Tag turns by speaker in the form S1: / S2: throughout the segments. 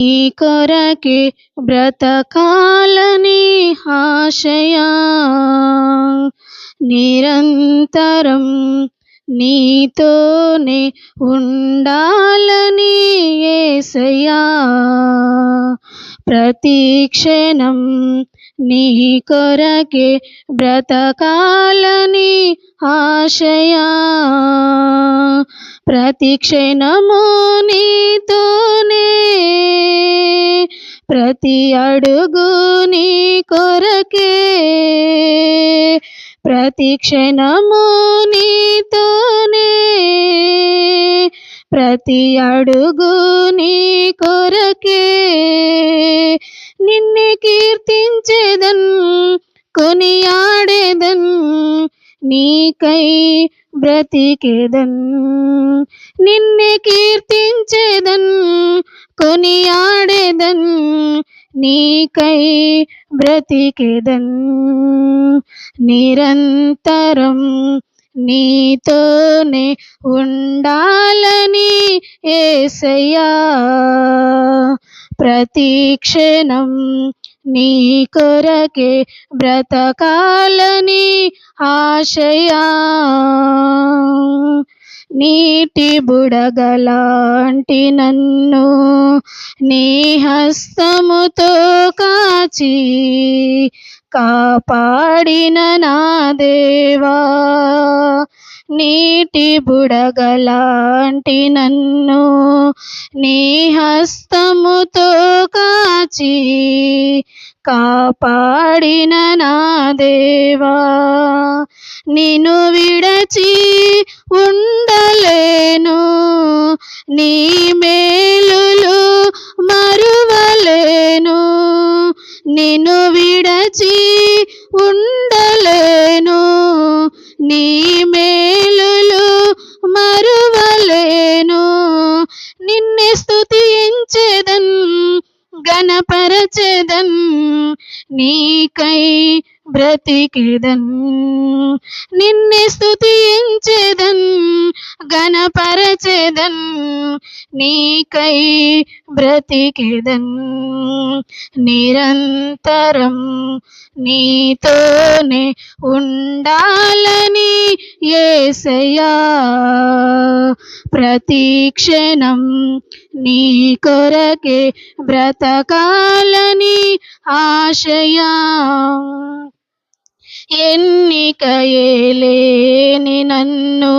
S1: నీ కొరకే బ్రతకాలని ఆశయా, నిరంతరం నీతోనే ఉండాలని యేసయ్యా, ప్రతి క్షణం నీ కొరకే బ్రతకాలని ఆశయా, ప్రతి క్షణము నీతోనే, ప్రతి అడుగు నీ కొరకే, ప్రతి క్షణము నీతోనే, ప్రతి అడుగు నీ కొరకే. నిన్నే కీర్తించేదన్, కొనియాడేదన్, నీకై బ్రతికేదన్. నిన్నే కీర్తించేదన్, కొనియాడేదన్, నీకై బ్రతికేదన్. నిరంతరం నీతోనే ఉండాలని యేసయ్యా, ప్రతి క్షణం నీ కొరకే బ్రతకాలని ఆశయా, నీటి బుడగలాంటి నన్ను నీ హస్తముతో కాచి కాపాడిన నా దేవా, నీటి బుడగలాంటి నన్ను నీ హస్తముతో కాచి కాపాడిన నా దేవా, నిన్ను విడచి ఉండలేను, నీ మేలులు మరువలేను. నిన్ను విడచి ఉండలేను, నీ మేలులు మరువలేను. నిన్నే స్తుతించెదన్, ఘనపరచెదన్, నీకై బ్రతికెదన్. నిన్నే స్తుతించెదన్, ఘనపరచెదన్, నీకై బ్రతికెదన్. నిరంతరం నీతోనే ఉండాలని యేసయ్యా, ప్రతి క్షణం నీ కొరకే బ్రతకాలని ఆశయా, ఎన్నికయేలేని నన్ను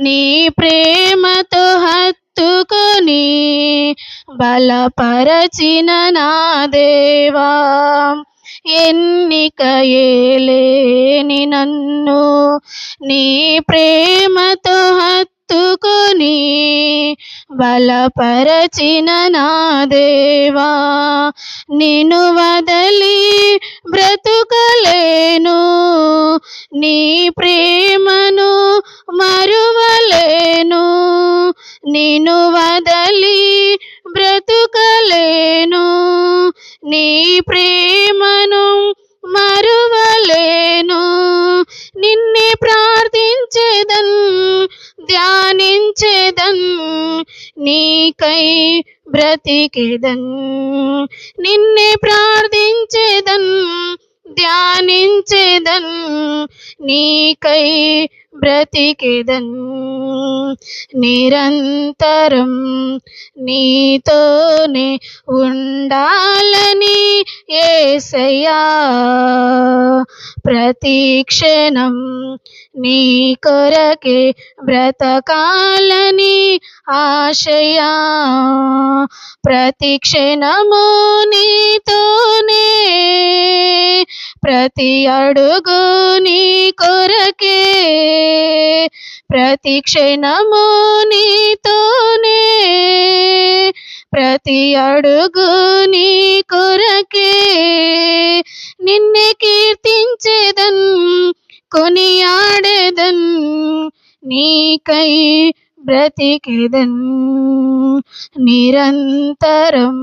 S1: నీ ప్రేమతో హత్తుకొని బలపరచిన నా దేవా, ఎన్నికయేలేని నన్ను నీ ప్రేమతో హత్తుకొని బలపరచిన నా దేవా, నిన్ను వదలి బ్రతుకలేను, నీ ప్రేమను మరువలేను. నిన్ను వదలి బ్రతుకలేను, నీ ప్రేమను మరువలేను. నిన్నే ప్రార్థించెదన్, ధ్యానించెదన్, నీకై బ్రతికెదన్. నిన్నే ప్రార్థించెదన్, ధ్యానించెదన్, నీకై బ్రతికెదన్. నిరంతరం నీతోనే ఉండాలని యేసయ్యా, ప్రతి క్షణం నీ కొరకే బ్రతకాలని ఆశయా, ప్రతి క్షణము నీతోనే, ప్రతి అడుగు నీ కొరకే, ప్రతి క్షణము నీతోనే, ప్రతి అడుగు నీ కొరకే. నిన్నే కీర్తించెదన్, కొనియాడెదన్, నీకై బ్రతికెదన్. నిరంతరం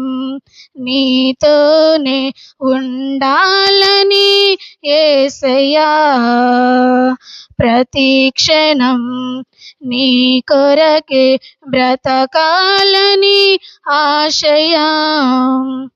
S1: నీతోనే ఉండాలని యేసయ్యా, ప్రతి క్షణం నీ కొరకే బ్రతకాలని ఆశయం.